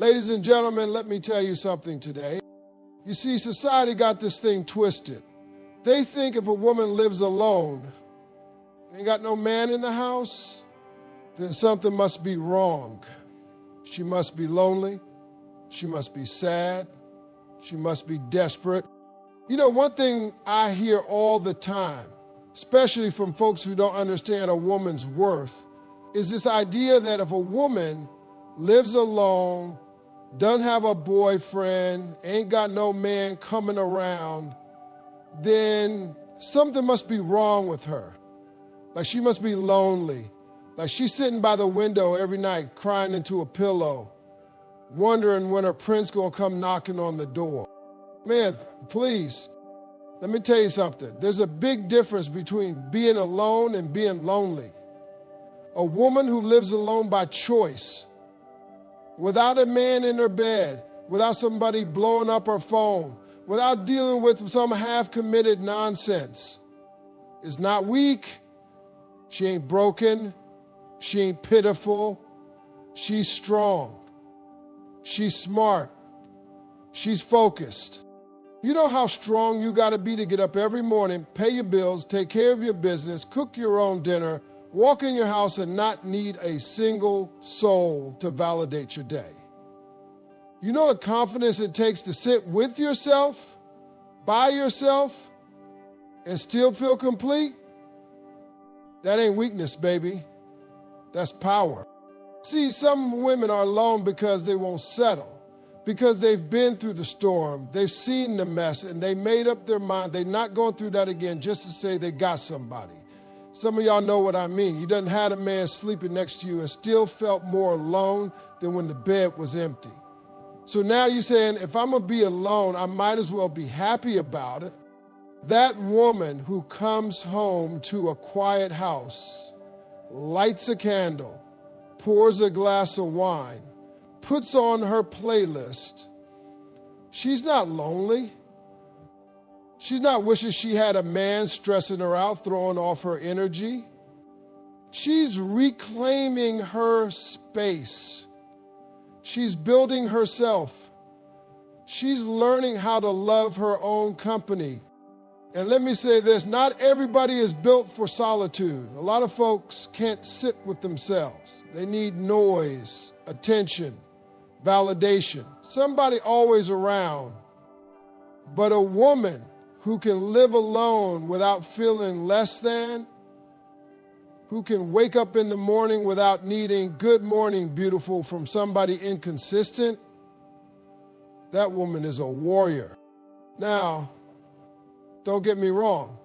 Ladies and gentlemen, let me tell you something today. You see, society got this thing twisted. They think if a woman lives alone, ain't got no man in the house, then something must be wrong. She must be lonely. She must be sad. She must be desperate. You know, one thing I hear all the time, especially from folks who don't understand a woman's worth, is this idea that if a woman lives alone, doesn't have a boyfriend, ain't got no man coming around, then something must be wrong with her. Like she must be lonely. Like she's sitting by the window every night crying into a pillow, wondering when her prince gonna come knocking on the door. Man, please, let me tell you something. There's a big difference between being alone and being lonely. A woman who lives alone by choice, without a man in her bed, without somebody blowing up her phone, without dealing with some half-committed nonsense, is not weak. She ain't broken. She ain't pitiful. She's strong. She's smart. She's focused. You know how strong you gotta be to get up every morning, pay your bills, take care of your business, cook your own dinner, walk in your house and not need a single soul to validate your day. You know the confidence it takes to sit with yourself, by yourself, and still feel complete? That ain't weakness, baby. That's power. See, some women are alone because they won't settle, because they've been through the storm, they've seen the mess, and they made up their mind they're not going through that again just to say they got somebody. Some of y'all know what I mean. You done had a man sleeping next to you and still felt more alone than when the bed was empty. So now you're saying, if I'm gonna be alone, I might as well be happy about it. That woman who comes home to a quiet house, lights a candle, pours a glass of wine, puts on her playlist, she's not lonely. She's not wishing she had a man stressing her out, throwing off her energy. She's reclaiming her space. She's building herself. She's learning how to love her own company. And let me say this, not everybody is built for solitude. A lot of folks can't sit with themselves. They need noise, attention, validation, somebody always around. But a woman who can live alone without feeling less than, who can wake up in the morning without needing "good morning, beautiful" from somebody inconsistent, that woman is a warrior. Now, don't get me wrong.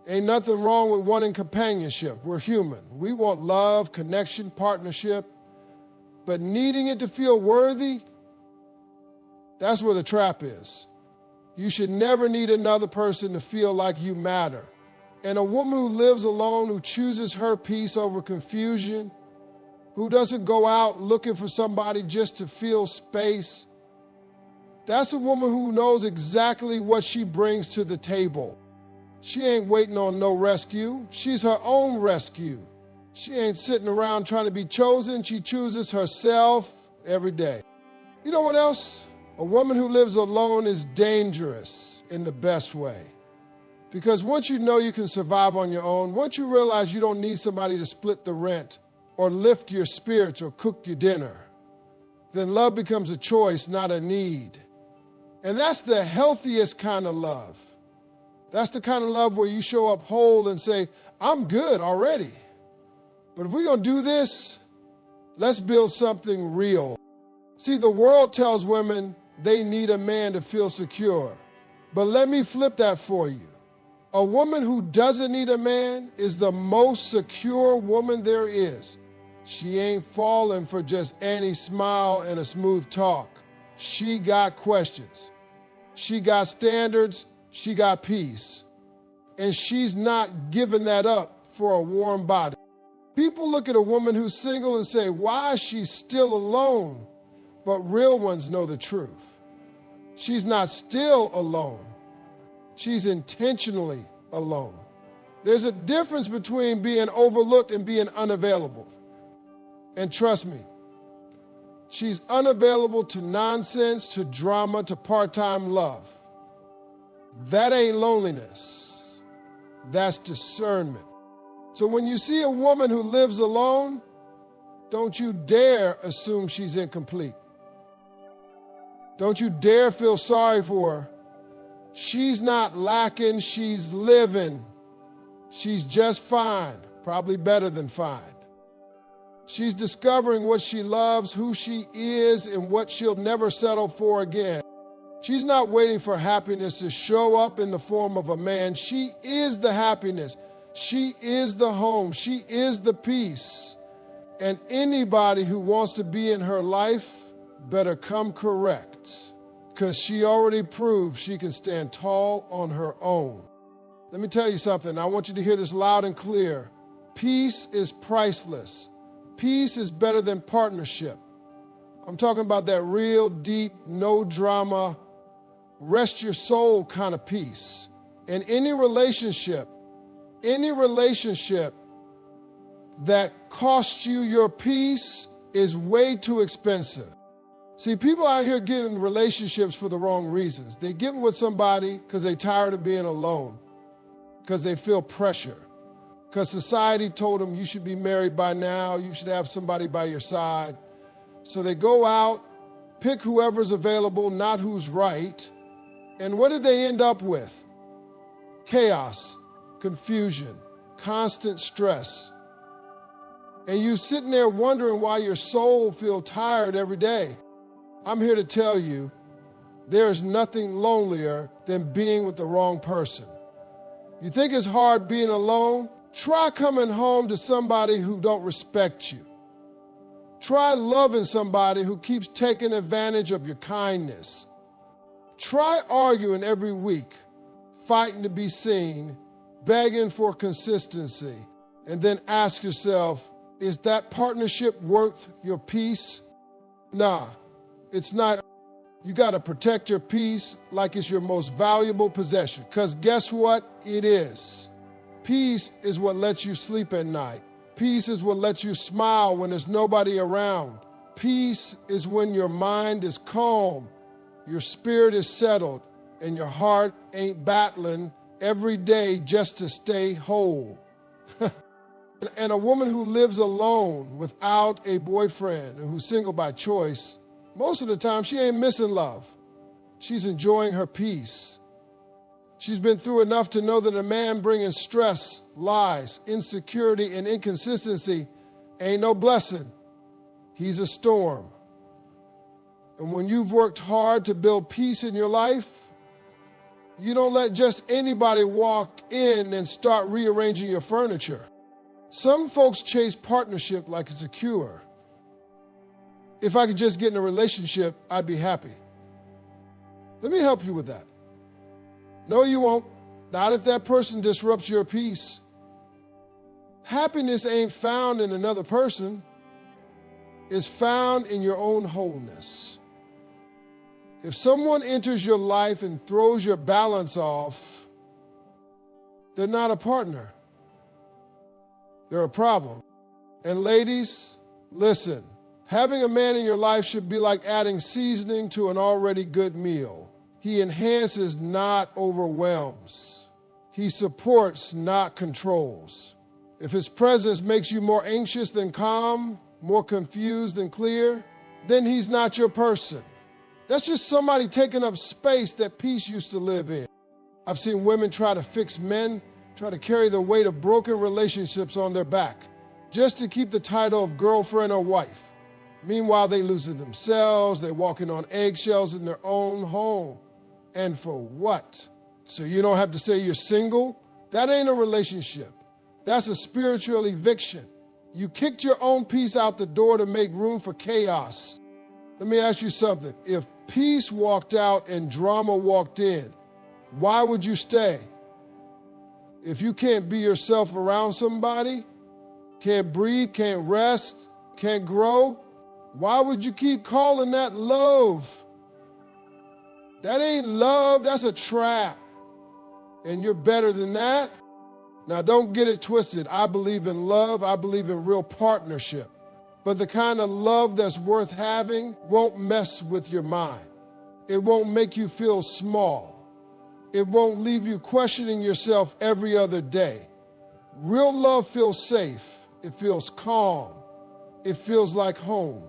Ain't nothing wrong with wanting companionship. We're human. We want love, connection, partnership, but needing it to feel worthy, that's where the trap is. You should never need another person to feel like you matter. And a woman who lives alone, who chooses her peace over confusion, who doesn't go out looking for somebody just to fill space, that's a woman who knows exactly what she brings to the table. She ain't waiting on no rescue. She's her own rescue. She ain't sitting around trying to be chosen. She chooses herself every day. You know what else? A woman who lives alone is dangerous in the best way. Because once you know you can survive on your own, once you realize you don't need somebody to split the rent or lift your spirits or cook your dinner, then love becomes a choice, not a need. And that's the healthiest kind of love. That's the kind of love where you show up whole and say, I'm good already. But if we're gonna do this, let's build something real. See, the world tells women they need a man to feel secure. But let me flip that for you. A woman who doesn't need a man is the most secure woman there is. She ain't falling for just any smile and a smooth talk. She got questions. She got standards. She got peace. And she's not giving that up for a warm body. People look at a woman who's single and say, why is she still alone? But real ones know the truth. She's not still alone. She's intentionally alone. There's a difference between being overlooked and being unavailable. And trust me, She's unavailable to nonsense, to drama, to part-time love. That ain't loneliness. That's discernment. So when you see a woman who lives alone, don't you dare assume she's incomplete. Don't you dare feel sorry for her. She's not lacking, she's living. She's just fine, probably better than fine. She's discovering what she loves, who she is, and what she'll never settle for again. She's not waiting for happiness to show up in the form of a man. She is the happiness. She is the home. She is the peace. And anybody who wants to be in her life better come correct, because she already proved she can stand tall on her own. Let me tell you something. I want you to hear this loud and clear. Peace is priceless. Peace is better than partnership. I'm talking about that real deep, no drama, rest your soul kind of peace. And any relationship that costs you your peace is way too expensive. See, people out here get in relationships for the wrong reasons. They get with somebody because they're tired of being alone, because they feel pressure, because society told them you should be married by now, you should have somebody by your side. So they go out, pick whoever's available, not who's right. And what did they end up with? Chaos, confusion, constant stress. And you sitting there wondering why your soul feels tired every day. I'm here to tell you, there is nothing lonelier than being with the wrong person. You think it's hard being alone? Try coming home to somebody who don't respect you. Try loving somebody who keeps taking advantage of your kindness. Try arguing every week, fighting to be seen, begging for consistency, and then ask yourself, is that partnership worth your peace? Nah, it's not. You got to protect your peace like it's your most valuable possession, because guess what? It is. Peace is what lets you sleep at night. Peace is what lets you smile when there's nobody around. Peace is when your mind is calm, your spirit is settled, and your heart ain't battling every day just to stay whole. And a woman who lives alone without a boyfriend and who's single by choice, most of the time she ain't missing love. She's enjoying her peace. She's been through enough to know that a man bringing stress, lies, insecurity, and inconsistency ain't no blessing. He's a storm. And when you've worked hard to build peace in your life, you don't let just anybody walk in and start rearranging your furniture. Some folks chase partnership like it's a cure. If I could just get in a relationship, I'd be happy. Let me help you with that. No, you won't. Not if that person disrupts your peace. Happiness ain't found in another person. It's found in your own wholeness. If someone enters your life and throws your balance off, they're not a partner. They're a problem. And ladies, listen, having a man in your life should be like adding seasoning to an already good meal. He enhances, not overwhelms. He supports, not controls. If his presence makes you more anxious than calm, more confused than clear, then he's not your person. That's just somebody taking up space that peace used to live in. I've seen women try to fix men, try to carry the weight of broken relationships on their back, just to keep the title of girlfriend or wife. Meanwhile, they losing themselves, they're walking on eggshells in their own home. And for what? So you don't have to say you're single? That ain't a relationship. That's a spiritual eviction. You kicked your own peace out the door to make room for chaos. Let me ask you something. If peace walked out and drama walked in, why would you stay? If you can't be yourself around somebody, can't breathe, can't rest, can't grow, why would you keep calling that love? That ain't love, that's a trap. And you're better than that. Now don't get it twisted. I believe in love, I believe in real partnership. But the kind of love that's worth having won't mess with your mind. It won't make you feel small. It won't leave you questioning yourself every other day. Real love feels safe. It feels calm. It feels like home.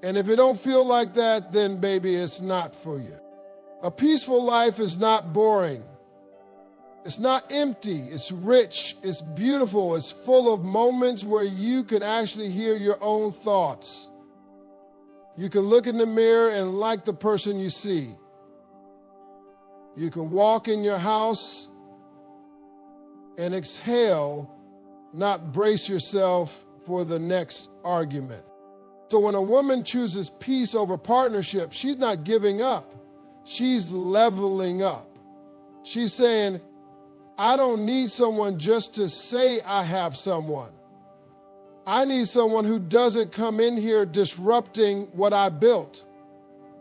And if it don't feel like that, then baby, it's not for you. A peaceful life is not boring. It's not empty. It's rich. It's beautiful. It's full of moments where you can actually hear your own thoughts. You can look in the mirror and like the person you see. You can walk in your house and exhale, not brace yourself for the next argument. So when a woman chooses peace over partnership, she's not giving up. She's leveling up. She's saying, I don't need someone just to say I have someone. I need someone who doesn't come in here disrupting what I built.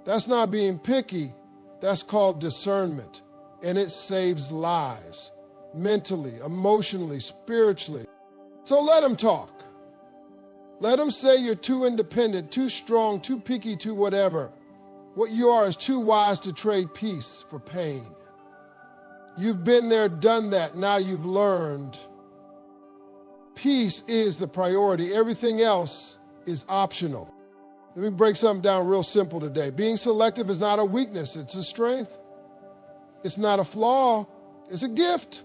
That's not being picky. That's called discernment. And it saves lives, mentally, emotionally, spiritually. So let them talk. Let them say you're too independent, too strong, too picky, too whatever. What you are is too wise to trade peace for pain. You've been there, done that. Now you've learned. Peace is the priority. Everything else is optional. Let me break something down real simple today. Being selective is not a weakness. It's a strength. It's not a flaw. It's a gift.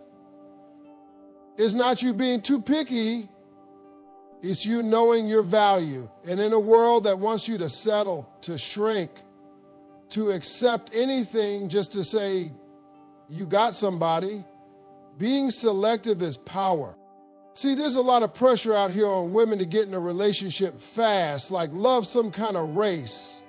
It's not you being too picky. It's you knowing your value. And in a world that wants you to settle, to shrink, to accept anything just to say you got somebody, being selective is power. See, there's a lot of pressure out here on women to get in a relationship fast, like love some kind of race.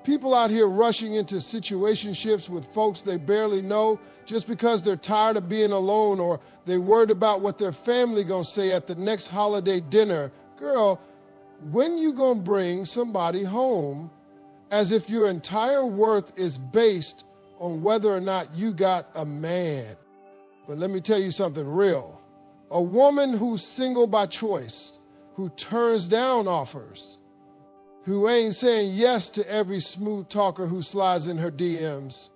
People out here rushing into situationships with folks they barely know just because they're tired of being alone or they're worried about what their family gonna say at the next holiday dinner. Girl, when you gonna bring somebody home as if your entire worth is based on whether or not you got a man? But let me tell you something real. A woman who's single by choice, who turns down offers, who ain't saying yes to every smooth talker who slides in her DMs,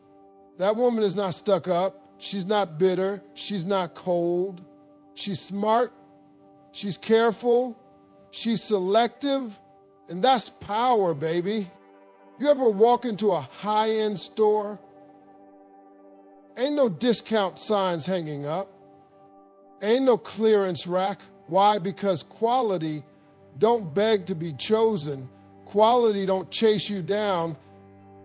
that woman is not stuck up. She's not bitter. She's not cold. She's smart. She's careful. She's selective. And that's power, baby. You ever walk into a high-end store? Ain't no discount signs hanging up. Ain't no clearance rack. Why? Because quality don't beg to be chosen. Quality don't chase you down.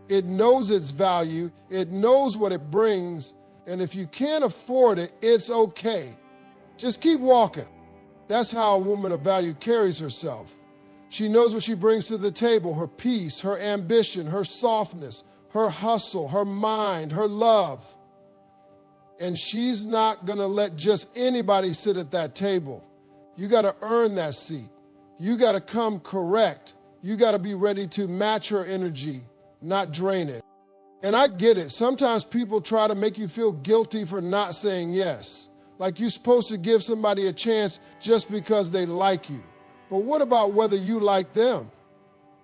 It knows its value. It knows what it brings. And if you can't afford it, it's okay. Just keep walking. That's how a woman of value carries herself. She knows what she brings to the table, her peace, her ambition, her softness, her hustle, her mind, her love. And she's not gonna let just anybody sit at that table. You gotta earn that seat. You gotta come correct. You gotta be ready to match her energy, not drain it. And I get it. Sometimes people try to make you feel guilty for not saying yes. Like you're supposed to give somebody a chance just because they like you. But what about whether you like them?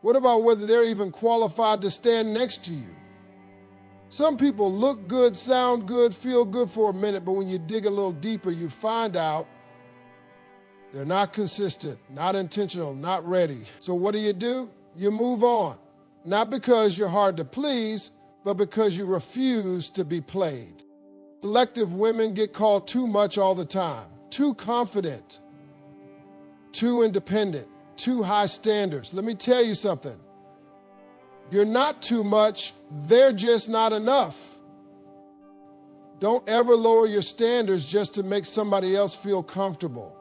What about whether they're even qualified to stand next to you? Some people look good, sound good, feel good for a minute, but when you dig a little deeper, you find out they're not consistent, not intentional, not ready. So what do? You move on. Not because you're hard to please, but because you refuse to be played. Selective women get called too much all the time, too confident, too independent, too high standards. Let me tell you something. You're not too much, they're just not enough. Don't ever lower your standards just to make somebody else feel comfortable.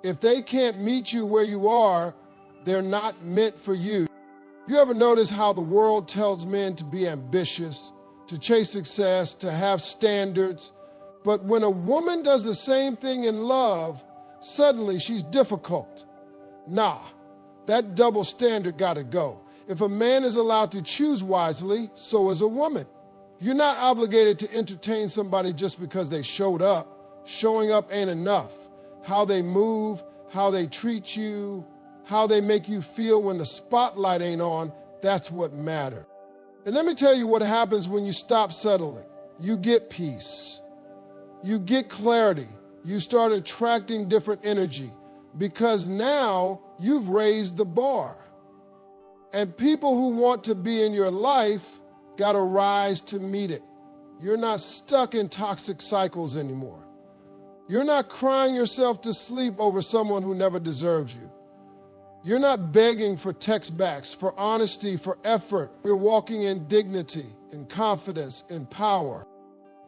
If they can't meet you where you are, they're not meant for you. You ever notice how the world tells men to be ambitious, to chase success, to have standards? But when a woman does the same thing in love, suddenly she's difficult. Nah, that double standard gotta go. If a man is allowed to choose wisely, so is a woman. You're not obligated to entertain somebody just because they showed up. Showing up ain't enough. How they move, how they treat you, how they make you feel when the spotlight ain't on, that's what matters. And let me tell you what happens when you stop settling. You get peace. You get clarity. You start attracting different energy because now you've raised the bar. And people who want to be in your life got to rise to meet it. You're not stuck in toxic cycles anymore. You're not crying yourself to sleep over someone who never deserves you. You're not begging for text backs, for honesty, for effort. You're walking in dignity, in confidence, in power.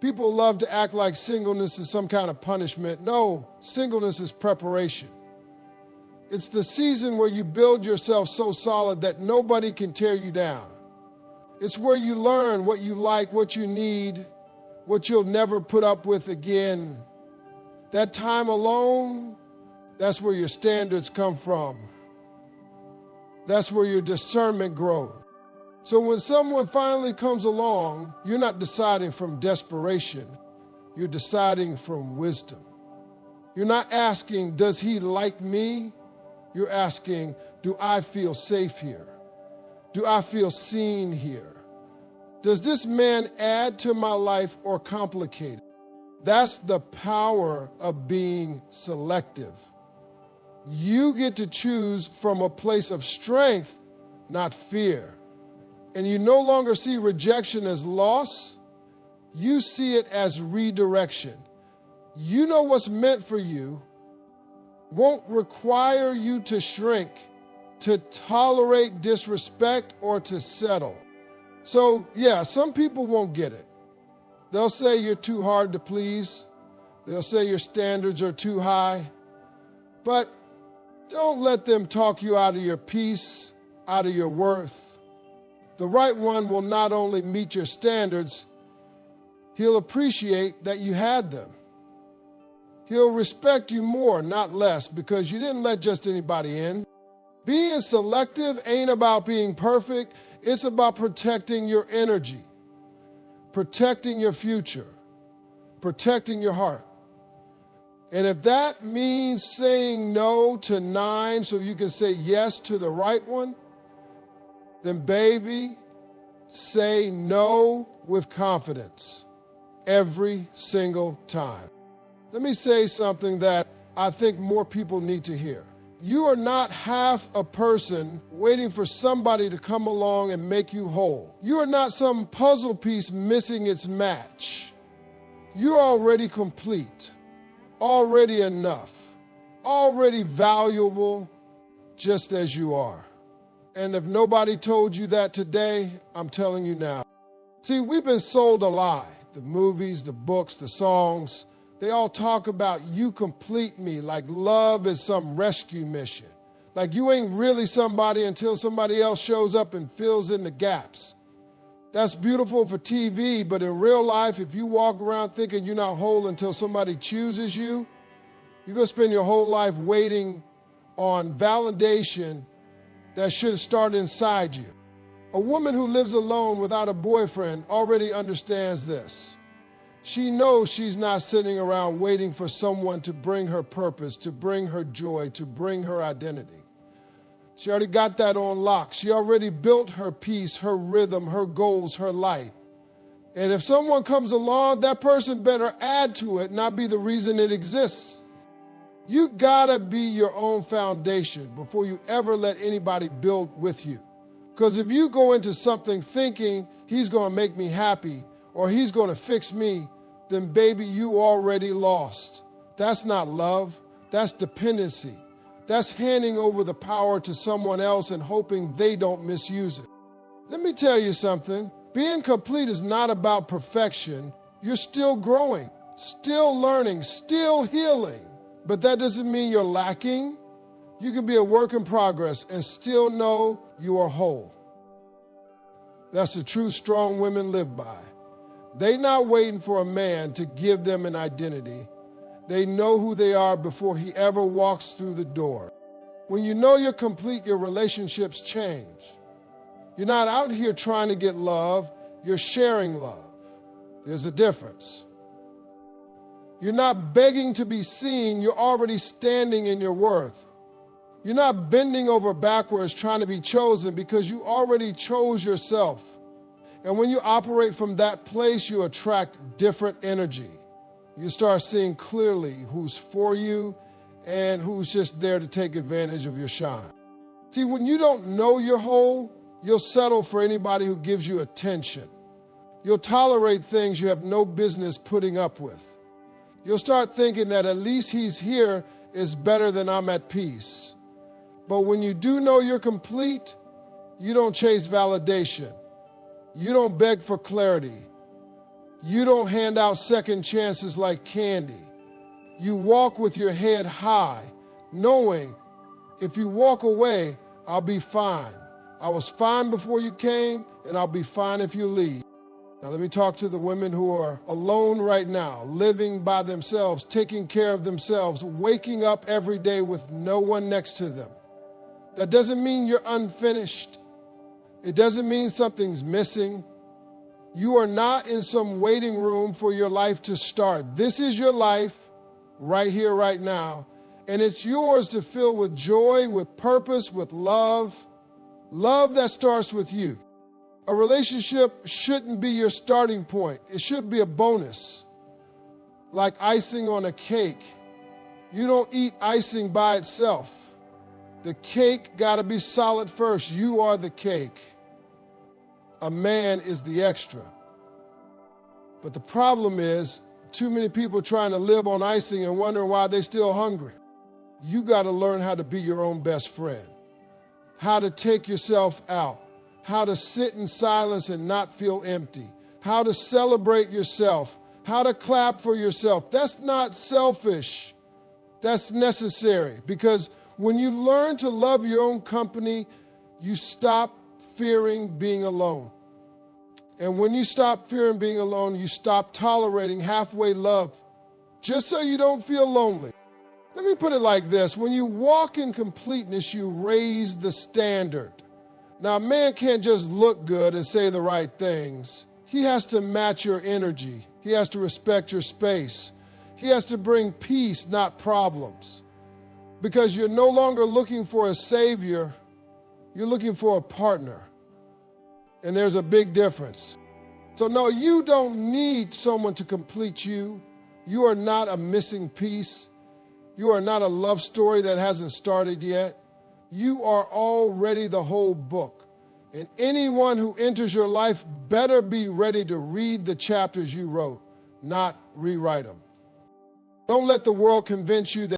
People love to act like singleness is some kind of punishment. No, singleness is preparation. It's the season where you build yourself so solid that nobody can tear you down. It's where you learn what you like, what you need, what you'll never put up with again. That time alone, that's where your standards come from. That's where your discernment grows. So when someone finally comes along, you're not deciding from desperation. You're deciding from wisdom. You're not asking, does he like me? You're asking, do I feel safe here? Do I feel seen here? Does this man add to my life or complicate it? That's the power of being selective. You get to choose from a place of strength, not fear. And you no longer see rejection as loss. You see it as redirection. You know what's meant for you won't require you to shrink, to tolerate disrespect, or to settle. So, yeah, some people won't get it. They'll say you're too hard to please. They'll say your standards are too high. But don't let them talk you out of your peace, out of your worth. The right one will not only meet your standards, he'll appreciate that you had them. He'll respect you more, not less, because you didn't let just anybody in. Being selective ain't about being perfect. It's about protecting your energy, protecting your future, protecting your heart. And if that means saying no to 9 so you can say yes to the right one, then baby, say no with confidence every single time. Let me say something that I think more people need to hear. You are not half a person waiting for somebody to come along and make you whole. You are not some puzzle piece missing its match. You're already complete, already enough, already valuable just as you are. And if nobody told you that today, I'm telling you now. See, we've been sold a lie. The movies, the books, the songs, they all talk about you complete me, like love is some rescue mission. Like you ain't really somebody until somebody else shows up and fills in the gaps. That's beautiful for TV, but in real life, if you walk around thinking you're not whole until somebody chooses you, you're going to spend your whole life waiting on validation that should start inside you. A woman who lives alone without a boyfriend already understands this. She knows she's not sitting around waiting for someone to bring her purpose, to bring her joy, to bring her identity. She already got that on lock. She already built her peace, her rhythm, her goals, her life. And if someone comes along, that person better add to it, not be the reason it exists. You gotta be your own foundation before you ever let anybody build with you. Because if you go into something thinking he's gonna make me happy or he's gonna fix me, then baby, you already lost. That's not love, that's dependency. That's handing over the power to someone else and hoping they don't misuse it. Let me tell you something. Being complete is not about perfection. You're still growing, still learning, still healing. But that doesn't mean you're lacking. You can be a work in progress and still know you are whole. That's the truth strong women live by. They're not waiting for a man to give them an identity. They know who they are before he ever walks through the door. When you know you're complete, your relationships change. You're not out here trying to get love, you're sharing love. There's a difference. You're not begging to be seen. You're already standing in your worth. You're not bending over backwards trying to be chosen because you already chose yourself. And when you operate from that place, you attract different energy. You start seeing clearly who's for you and who's just there to take advantage of your shine. See, when you don't know you're whole, you'll settle for anybody who gives you attention. You'll tolerate things you have no business putting up with. You'll start thinking that at least he's here is better than I'm at peace. But when you do know you're complete, you don't chase validation. You don't beg for clarity. You don't hand out second chances like candy. You walk with your head high, knowing if you walk away, I'll be fine. I was fine before you came, and I'll be fine if you leave. Now let me talk to the women who are alone right now, living by themselves, taking care of themselves, waking up every day with no one next to them. That doesn't mean you're unfinished. It doesn't mean something's missing. You are not in some waiting room for your life to start. This is your life right here, right now. And it's yours to fill with joy, with purpose, with love. Love that starts with you. A relationship shouldn't be your starting point. It should be a bonus, like icing on a cake. You don't eat icing by itself. The cake got to be solid first. You are the cake. A man is the extra. But the problem is too many people trying to live on icing and wondering why they're still hungry. You got to learn how to be your own best friend, how to take yourself out, how to sit in silence and not feel empty, how to celebrate yourself, how to clap for yourself. That's not selfish. That's necessary, because when you learn to love your own company, you stop fearing being alone. And when you stop fearing being alone, you stop tolerating halfway love just so you don't feel lonely. Let me put it like this. When you walk in completeness, you raise the standard. Now, a man can't just look good and say the right things. He has to match your energy. He has to respect your space. He has to bring peace, not problems. Because you're no longer looking for a savior, you're looking for a partner. And there's a big difference. So no, you don't need someone to complete you. You are not a missing piece. You are not a love story that hasn't started yet. You are already the whole book. And anyone who enters your life better be ready to read the chapters you wrote, not rewrite them. Don't let the world convince you that